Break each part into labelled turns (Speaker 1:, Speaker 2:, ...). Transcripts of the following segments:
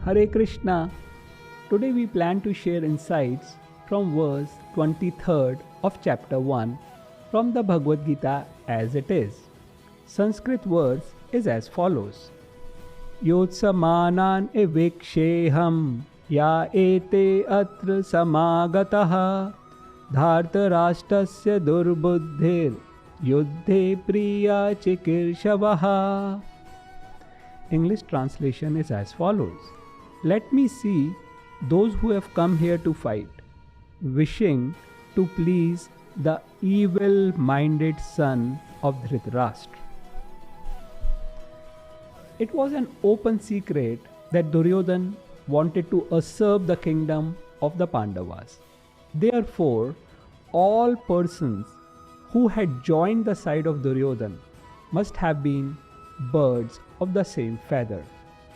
Speaker 1: Hare Krishna. Today we plan to share insights from verse 23rd of chapter 1 from the Bhagavad Gita as it is. Sanskrit verse is as follows. Yotsamanan eviksheham ya ete atra samagataha Dhritarashtrasya durbuddhir yuddhe priya chikirsavaha. English translation is as follows. Let me see those who have come here to fight, wishing to please the evil-minded son of Dhritarashtra. It was an open secret that Duryodhana wanted to usurp the kingdom of the Pandavas. Therefore, all persons who had joined the side of Duryodhana must have been birds of the same feather,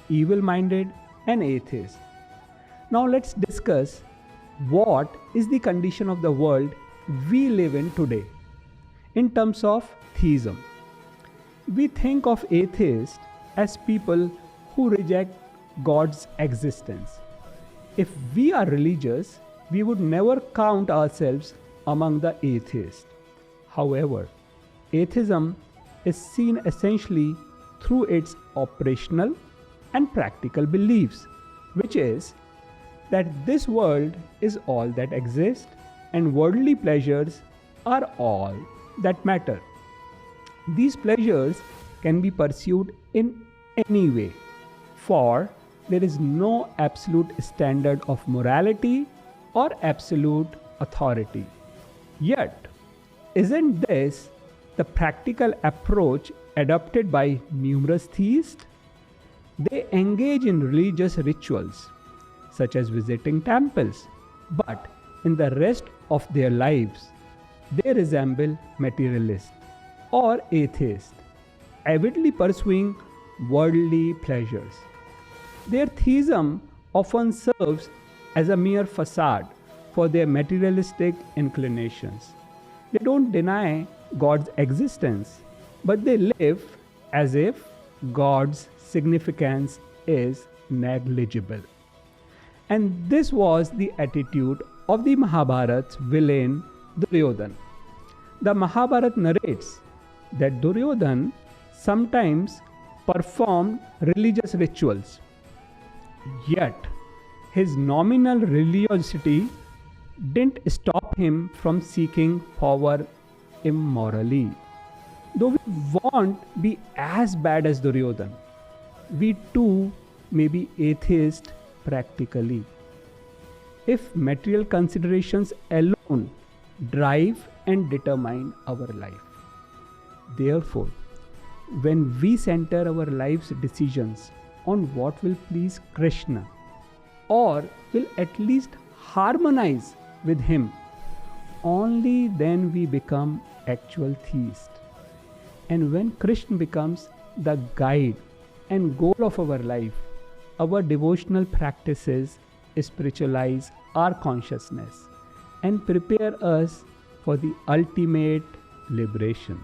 Speaker 1: evil-minded and atheist. Now let's discuss what is the condition of the world we live in today in terms of theism. We think of atheists as people who reject God's existence. If we are religious, we would never count ourselves among the atheists. However, atheism is seen essentially through its operational and practical beliefs, which is that this world is all that exists and worldly pleasures are all that matter. These pleasures can be pursued in any way, for there is no absolute standard of morality or absolute authority. Yet, isn't this the practical approach adopted by numerous theists? They engage in religious rituals, such as visiting temples, but in the rest of their lives, they resemble materialists or atheists, avidly pursuing worldly pleasures. Their theism often serves as a mere facade for their materialistic inclinations. They don't deny God's existence, but they live as if God's significance is negligible. And this was the attitude of the Mahabharat's villain Duryodhana. The Mahabharata narrates that Duryodhana sometimes performed religious rituals, yet his nominal religiosity didn't stop him from seeking power immorally. Though we won't be as bad as Duryodhana, we too may be atheists practically. If material considerations alone drive and determine our life. Therefore, when we center our life's decisions on what will please Krishna or will at least harmonize with him, only then we become actual theists. And when Krishna becomes the guide and goal of our life, our devotional practices spiritualize our consciousness and prepare us for the ultimate liberation.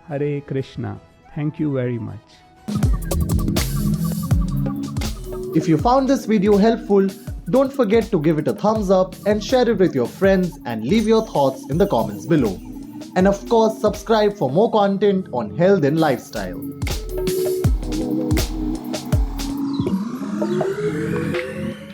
Speaker 1: Hare Krishna. Thank you very much.
Speaker 2: If you found this video helpful, don't forget to give it a thumbs up and share it with your friends and leave your thoughts in the comments below. And of course, subscribe for more content on health and lifestyle.